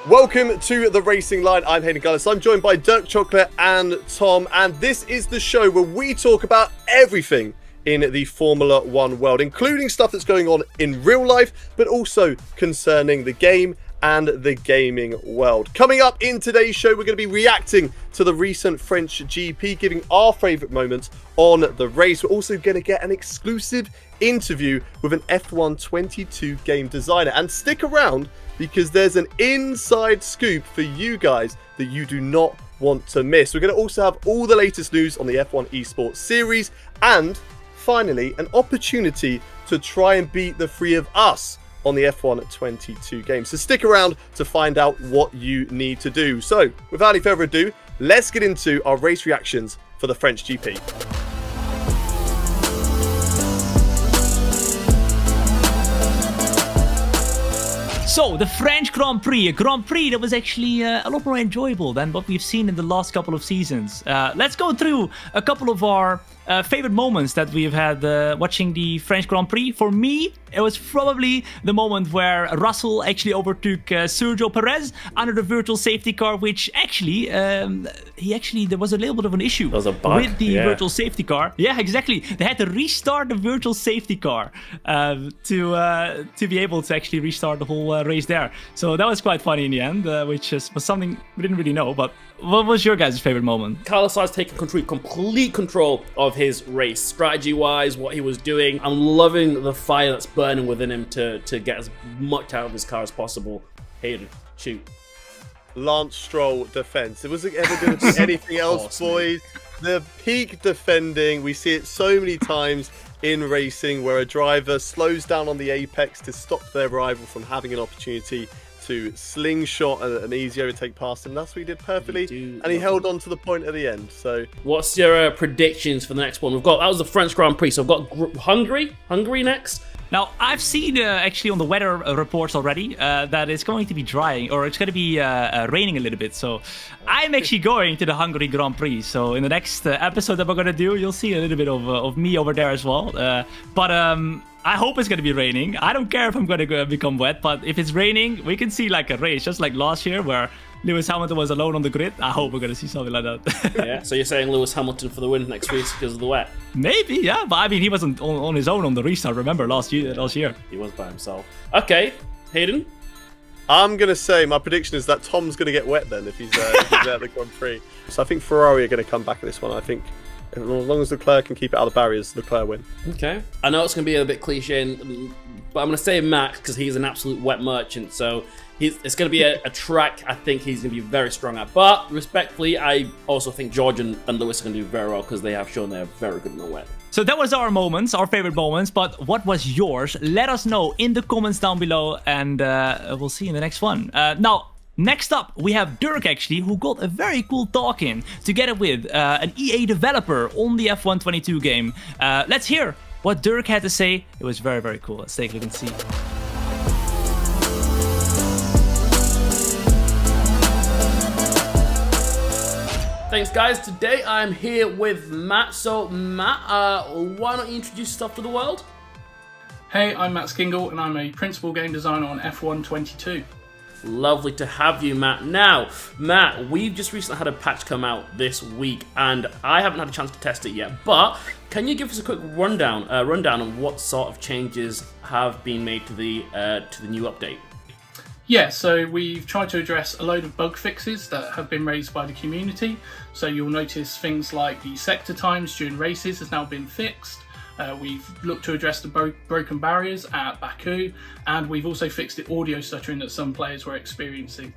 Welcome to The Racing Line. I'm Hayden Gullis. I'm joined by Dirk Chocolate and Tom, and this is the show where we talk about everything in the Formula One world, including stuff that's going on in real life, but also concerning the game and the gaming world. Coming up in today's show, we're going to be reacting to the recent French GP, giving our favourite moments on the race. We're also going to get an exclusive interview with an F1 22 game designer. And stick around, because there's an inside scoop for you guys that you do not want to miss. We're going to also have all the latest news on the F1 Esports series, and finally, an opportunity to try and beat the three of us on the F1 22 game. So stick around to find out what you need to do. So without any further ado, let's get into our race reactions for the French GP. So, the French Grand Prix, a Grand Prix that was actually a lot more enjoyable than what we've seen in the last couple of seasons. Let's go through a couple of our favorite moments that we've had watching the French Grand Prix. For me, it was probably the moment where Russell actually overtook Sergio Perez under the virtual safety car, which actually, there was a little bit of an issue with the virtual safety car. Yeah, exactly. They had to restart the virtual safety car to be able to actually restart the whole race there. So that was quite funny in the end, which was something we didn't really know. But what was your guys' favorite moment? Carlos Sainz taking complete control of his race, strategy-wise, what he was doing. I'm loving the fire that's burning within him to get as much out of his car as possible. Hayden, shoot. Lance Stroll defense. It wasn't ever going to be anything else, boys. The peak defending, we see it so many times in racing where a driver slows down on the apex to stop their rival from having an opportunity to slingshot an easy overtake past him. That's what he did perfectly, and he held on to the point at the end. So, what's your predictions for the next one? That was the French Grand Prix, so I've got Hungary next. Now, I've seen actually on the weather reports already that it's going to be drying, or it's going to be raining a little bit. So I'm actually going to the Hungary Grand Prix. So in the next episode that we're going to do, you'll see a little bit of me over there as well. But I hope it's going to be raining. I don't care if I'm going to become wet, but if it's raining, we can see like a race, just like last year where Lewis Hamilton was alone on the grid. I hope we're going to see something like that. Yeah, so you're saying Lewis Hamilton for the win next race because of the wet? Maybe, yeah. But I mean, he wasn't on his own on the restart, remember, last year. He was by himself. Okay, Hayden? I'm going to say my prediction is that Tom's going to get wet then if he's there at the Grand Prix. So I think Ferrari are going to come back at this one. I think as long as Leclerc can keep it out of the barriers, Leclerc win. Okay. I know it's going to be a bit cliche, but I'm going to say Max because he's an absolute wet merchant. So it's going to be a track I think he's going to be very strong at. But respectfully, I also think George and Lewis are going to do very well because they have shown they're very good in the wet. So that was our moments, our favorite moments. But what was yours? Let us know in the comments down below, and we'll see you in the next one. Now, next up, we have Dirk actually, who got a very cool talk in together with an EA developer on the F1 22 game. Let's hear what Dirk had to say. It was very, very cool. Let's take a look and see. Thanks, guys. Today I'm here with Matt. So, Matt, why don't you introduce yourself to the world? Hey, I'm Matt Skingle, and I'm a principal game designer on F1 22. Lovely to have you, Matt. Now, Matt, we've just recently had a patch come out this week, and I haven't had a chance to test it yet. But can you give us a quick rundown on what sort of changes have been made to the new update? Yeah, so we've tried to address a load of bug fixes that have been raised by the community. So you'll notice things like the sector times during races has now been fixed. We've looked to address the broken barriers at Baku, and we've also fixed the audio stuttering that some players were experiencing.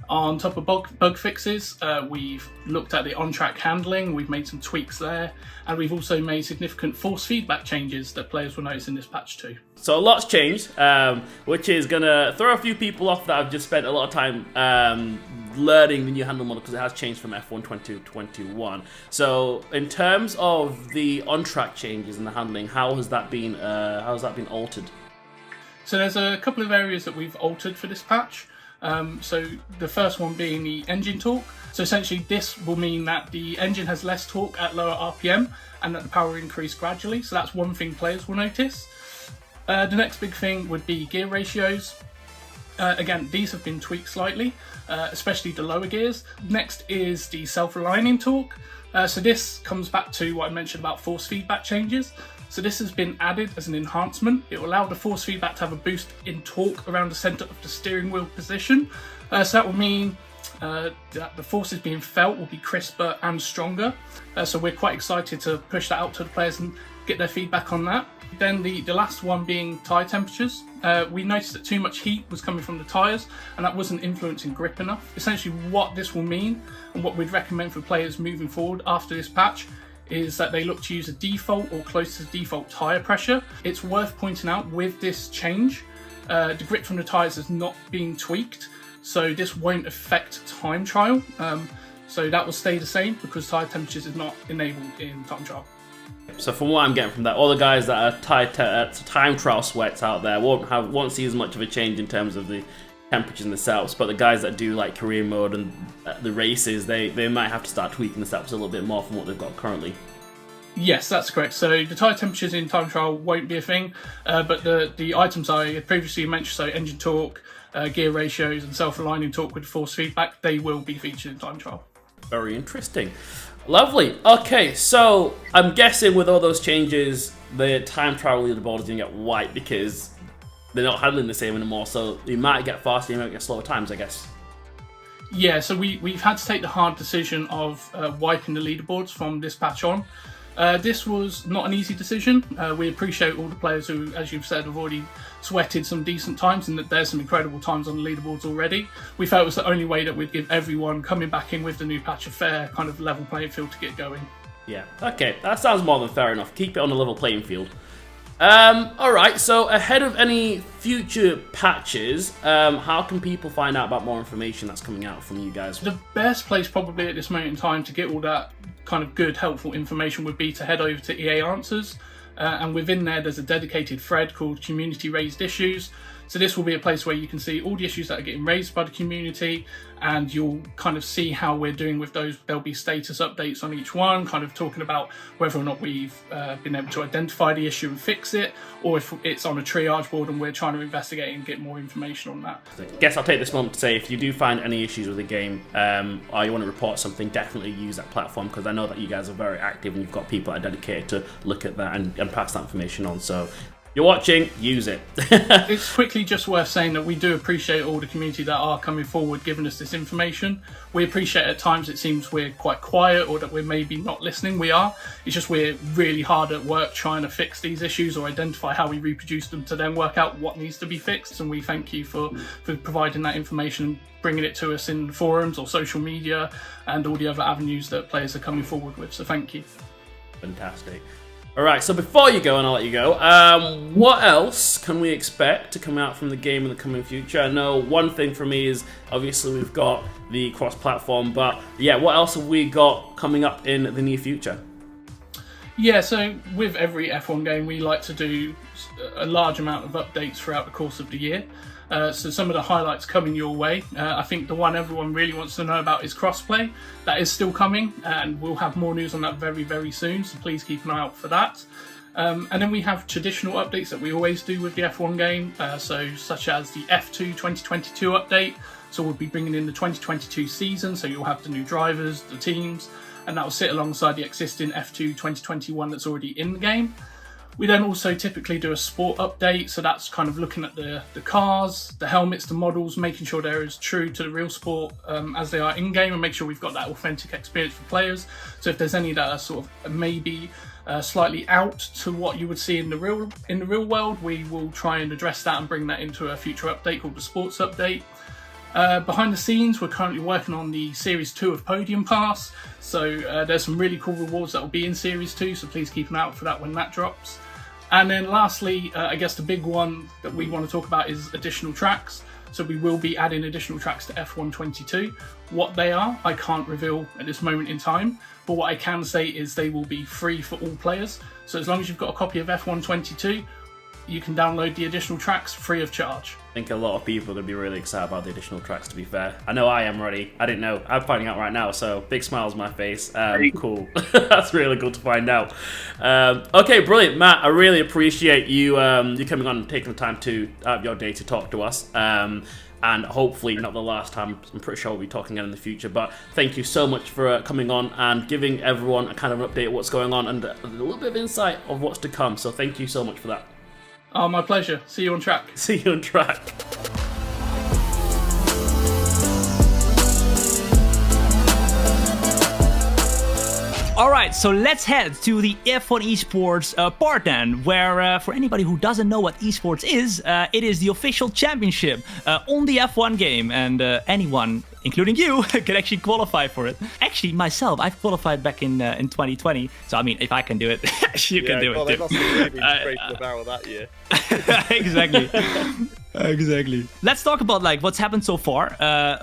On top of bug fixes, we've looked at the on-track handling, we've made some tweaks there, and we've also made significant force feedback changes that players will notice in this patch too. So a lot's changed, which is going to throw a few people off that have just spent a lot of time learning the new handle model, because it has changed from F1 22 to 21. So in terms of the on-track changes and the handling, how has that been altered? So there's a couple of areas that we've altered for this patch. So the first one being the engine torque. So essentially this will mean that the engine has less torque at lower RPM and that the power will increase gradually. So that's one thing players will notice. The next big thing would be gear ratios. Again, these have been tweaked slightly, especially the lower gears. Next is the self-aligning torque. So this comes back to what I mentioned about force feedback changes. So this has been added as an enhancement. It will allow the force feedback to have a boost in torque around the centre of the steering wheel position. So that will mean that the forces being felt will be crisper and stronger. So we're quite excited to push that out to the players and get their feedback on that. Then the last one being tyre temperatures. We noticed that too much heat was coming from the tyres and that wasn't influencing grip enough. Essentially what this will mean and what we'd recommend for players moving forward after this patch is that they look to use a default or close to default tyre pressure. It's worth pointing out with this change, the grip from the tyres is not being tweaked, so this won't affect time trial. So that will stay the same because tyre temperatures is not enabled in time trial. So from what I'm getting from that, all the guys that are time trial sweats out there won't see as much of a change in terms of the temperatures themselves, but the guys that do like career mode and the races, they might have to start tweaking the setups a little bit more from what they've got currently. Yes, that's correct. So the tyre temperatures in time trial won't be a thing, but the items I previously mentioned, so engine torque, gear ratios and self-aligning torque with force feedback, they will be featured in time trial. Very interesting. Lovely. Okay, so I'm guessing with all those changes, the time trial leaderboard is going to get wiped because they're not handling the same anymore, so you might get faster, you might get slower times, I guess. Yeah, so we've had to take the hard decision of wiping the leaderboards from this patch on. This was not an easy decision. We appreciate all the players who, as you've said, have already sweated some decent times and that there's some incredible times on the leaderboards already. We felt it was the only way that we'd give everyone coming back in with the new patch a fair kind of level playing field to get going. Yeah, okay, that sounds more than fair enough. Keep it on a level playing field. Alright, so ahead of any future patches, how can people find out about more information that's coming out from you guys? The best place probably at this moment in time to get all that kind of good, helpful information would be to head over to EA Answers. And within there's a dedicated thread called Community Raised Issues. So this will be a place where you can see all the issues that are getting raised by the community and you'll kind of see how we're doing with those. There'll be status updates on each one, kind of talking about whether or not we've been able to identify the issue and fix it, or if it's on a triage board and we're trying to investigate and get more information on that. I guess I'll take this moment to say if you do find any issues with the game or you want to report something, definitely use that platform because I know that you guys are very active and you've got people that are dedicated to look at that and pass that information on. So you're watching, use it. It's quickly just worth saying that we do appreciate all the community that are coming forward giving us this information. We appreciate at times it seems we're quite quiet or that we're maybe not listening. We are. It's just we're really hard at work trying to fix these issues or identify how we reproduce them to then work out what needs to be fixed. And we thank you for providing that information, bringing it to us in forums or social media and all the other avenues that players are coming forward with. So thank you. Fantastic. Alright, so before you go, and I'll let you go, what else can we expect to come out from the game in the coming future? I know one thing for me is, obviously we've got the cross-platform, but yeah, what else have we got coming up in the near future? Yeah, so with every F1 game, we like to do a large amount of updates throughout the course of the year. So some of the highlights coming your way. I think the one everyone really wants to know about is crossplay. That is still coming and we'll have more news on that very, very soon. So please keep an eye out for that. And then we have traditional updates that we always do with the F1 game. So such as the F2 2022 update. So we'll be bringing in the 2022 season. So you'll have the new drivers, the teams, and that will sit alongside the existing F2 2021 that's already in the game. We then also typically do a sport update, so that's kind of looking at the cars, the helmets, the models, making sure they're as true to the real sport as they are in-game and make sure we've got that authentic experience for players. So if there's any that are sort of maybe slightly out to what you would see in the real world, we will try and address that and bring that into a future update called the Sports Update. Behind the scenes, we're currently working on the Series 2 of Podium Pass, so there's some really cool rewards that will be in Series 2, so please keep an eye out for that when that drops. And then lastly, I guess the big one that we want to talk about is additional tracks. So we will be adding additional tracks to F1 22. What they are, I can't reveal at this moment in time, but what I can say is they will be free for all players. So as long as you've got a copy of F1 22, you can download the additional tracks free of charge. I think a lot of people are going to be really excited about the additional tracks, to be fair. I know I am already. I didn't know. I'm finding out right now, so big smiles on my face. Cool. That's really cool to find out. Okay, brilliant. Matt, I really appreciate you you coming on and taking the time to out of your day to talk to us. And hopefully not the last time. I'm pretty sure we'll be talking again in the future. But thank you so much for coming on and giving everyone a kind of update of what's going on and a little bit of insight of what's to come. So thank you so much for that. Oh, my pleasure. See you on track. See you on track. Alright, so let's head to the F1 Esports part then, where for anybody who doesn't know what esports is, it is the official championship on the F1 game, and anyone, including you, can actually qualify for it. Actually, myself, I've qualified back in 2020, so I mean, if I can do it, you can do it they too. must have really been scraping the barrel that year. Exactly. Exactly. Let's talk about like what's happened so far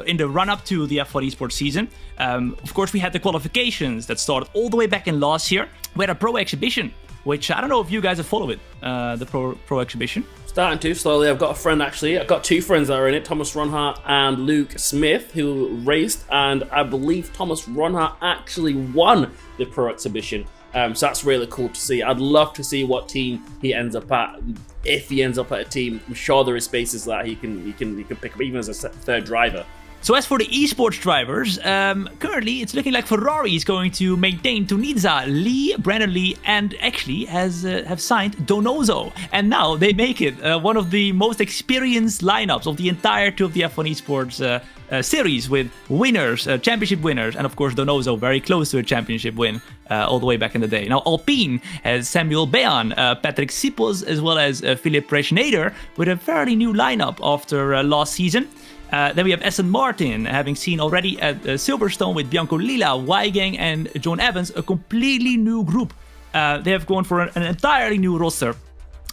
in the run-up to the F1 Esports season. Of course, we had the qualifications that started all the way back in last year. We had a pro exhibition, which I don't know if you guys have followed it, the pro exhibition. Starting to slowly. I've got a friend actually. I've got two friends that are in it, Thomas Ronhart and Luke Smith, who raced, and I believe Thomas Ronhart actually won the pro exhibition. So that's really cool to see. I'd love to see what team he ends up at. If he ends up at a team, I'm sure there is spaces that he can pick up, even as a third driver. So as for the Esports Drivers, currently it's looking like Ferrari is going to maintain Tunisia, Lee, Brandon Lee, and actually have signed Donoso. And now they make it one of the most experienced lineups of the entirety of the F1 Esports series, with winners, championship winners, and of course Donoso very close to a championship win all the way back in the day. Now Alpine has Samuel Behan, Patrick Sipos, as well as Philippe Reschneider, with a fairly new lineup after last season. Then we have Aston Martin, having seen already at Silverstone with Bianco Lilla, Weigang, and John Evans, a completely new group. They have gone for an entirely new roster.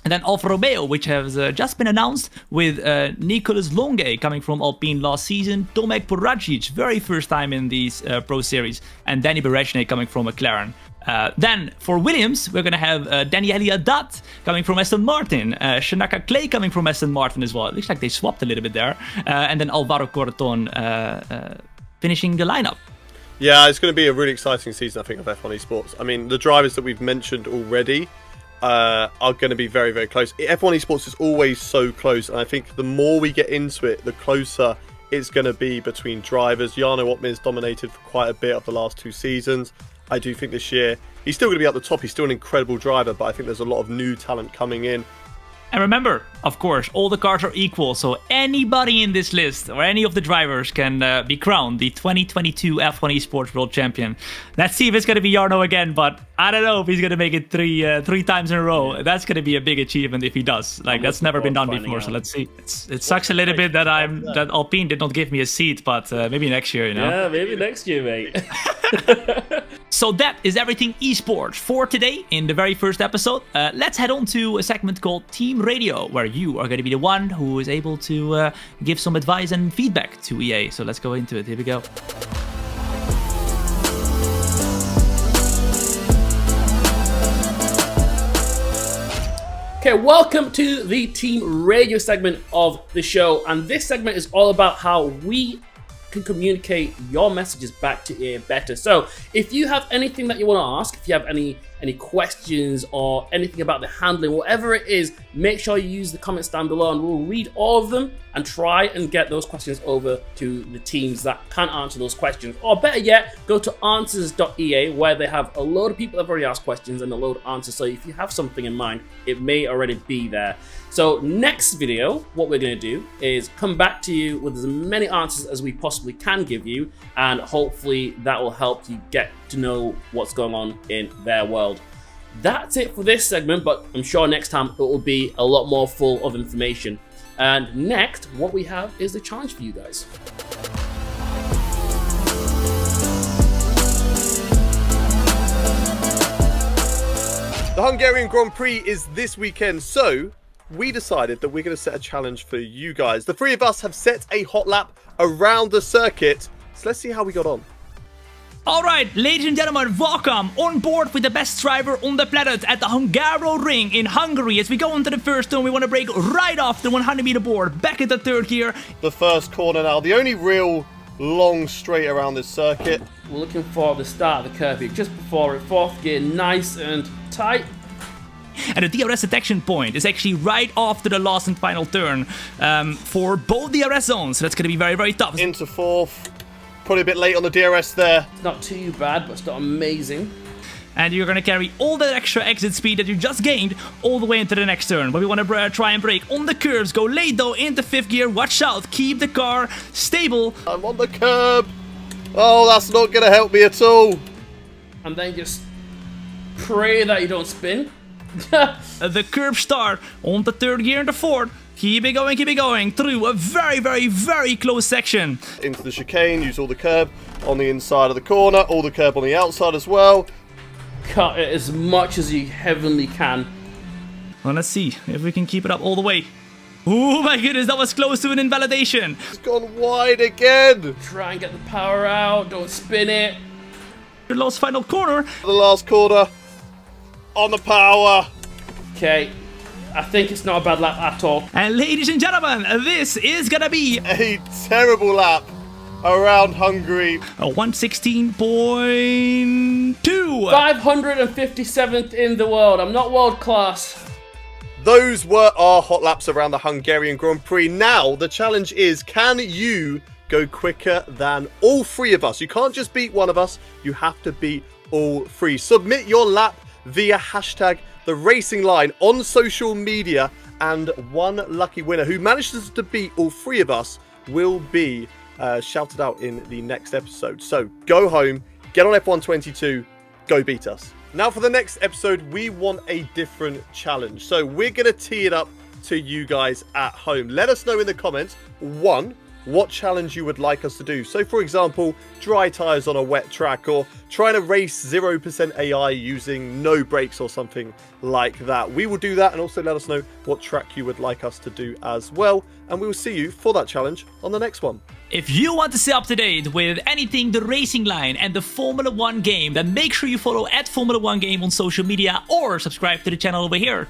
And then Alfa Romeo, which has just been announced, with Nicolas Longuet coming from Alpine last season, Tomek Poradzic, very first time in these Pro Series, and Danny Berechne coming from McLaren. Then for Williams, we're going to have Daniele Haddad coming from Aston Martin, Shanaka Clay coming from Aston Martin as well. It looks like they swapped a little bit there. And then Alvaro Corton finishing the lineup. Yeah, it's going to be a really exciting season, I think, of F1 Esports. I mean, the drivers that we've mentioned already are going to be very, very close. F1 Esports is always so close, and I think the more we get into it, the closer it's going to be between drivers. Jarno Opmir's dominated for quite a bit of the last two seasons. I do think this year he's still going to be at the top. He's still an incredible driver, but I think there's a lot of new talent coming in. And remember, of course, all the cars are equal, so anybody in this list or any of the drivers can be crowned the 2022 F1 Esports World Champion. Let's see if it's going to be Jarno again, but I don't know if he's going to make it three times in a row. Yeah. That's going to be a big achievement if he does. Like, that's never been done before, so let's see. It sucks a little bit that Alpine did not give me a seat, but maybe next year, you know? Yeah, maybe next year, mate. So that is everything esports for today in the very first episode. Let's head on to a segment called Team Radio, where you are going to be the one who is able to give some advice and feedback to EA. So let's go into it. Here we go. Okay, welcome to the Team Radio segment of the show. And this segment is all about how we can communicate your messages back to EA better. So if you have anything that you want to ask, if you have any questions or anything about the handling, whatever it is, make sure you use the comments down below and we'll read all of them and try and get those questions over to the teams that can answer those questions. Or better yet, go to answers.ea, where they have a load of people that have already asked questions and a load of answers. So if you have something in mind, it may already be there. So next video, what we're going to do is come back to you with as many answers as we possibly can give you, and hopefully that will help you get to know what's going on in their world. That's it for this segment, but I'm sure next time it will be a lot more full of information. And next, what we have is the challenge for you guys. The Hungarian Grand Prix is this weekend, so we decided that we're going to set a challenge for you guys. The three of us have set a hot lap around the circuit, so let's see how we got on. Alright, ladies and gentlemen, welcome on board with the best driver on the planet at the Hungaroring in Hungary. As we go into the first turn, we want to break right off the 100-meter board, back at the third gear. The first corner now, the only real long straight around this circuit. We're looking for the start of the curve here, just before it, fourth gear, nice and tight. And the DRS detection point is actually right after the last and final turn for both DRS zones. So that's going to be very, very tough. Into fourth. Probably a bit late on the DRS there. It's not too bad, but it's not amazing. And you're going to carry all that extra exit speed that you just gained all the way into the next turn. But we want to try and brake on the curves. Go late though into fifth gear. Watch out. Keep the car stable. I'm on the curb. Oh, that's not going to help me at all. And then just pray that you don't spin. The curb start on the third gear and the fourth. Keep it going through a very, very, very close section. Into the chicane, use all the curb on the inside of the corner, all the curb on the outside as well. Cut it as much as you heavenly can. Well, let's see if we can keep it up all the way. Oh my goodness, that was close to an invalidation. It's gone wide again. Try and get the power out, don't spin it. The last final corner. The last corner on the power. Okay. I think it's not a bad lap at all. And ladies and gentlemen, this is gonna be A terrible lap around Hungary. a 116.2. 557th in the world. I'm not world class. Those were our hot laps around the Hungarian Grand Prix. Now, the challenge is, can you go quicker than all three of us? You can't just beat one of us. You have to beat all three. Submit your lap via hashtag the racing line on social media, and one lucky winner who manages to beat all three of us will be shouted out in the next episode. So go home, get on F122, go beat us. Now for the next episode, we want a different challenge. So we're going to tee it up to you guys at home. Let us know in the comments, one, what challenge you would like us to do. So for example, dry tires on a wet track, or trying to race 0% AI using no brakes or something like that. We will do that, and also let us know what track you would like us to do as well. And we will see you for that challenge on the next one. If you want to stay up to date with anything the racing line and the Formula 1 game, then make sure you follow @Formula 1 Game on social media or subscribe to the channel over here.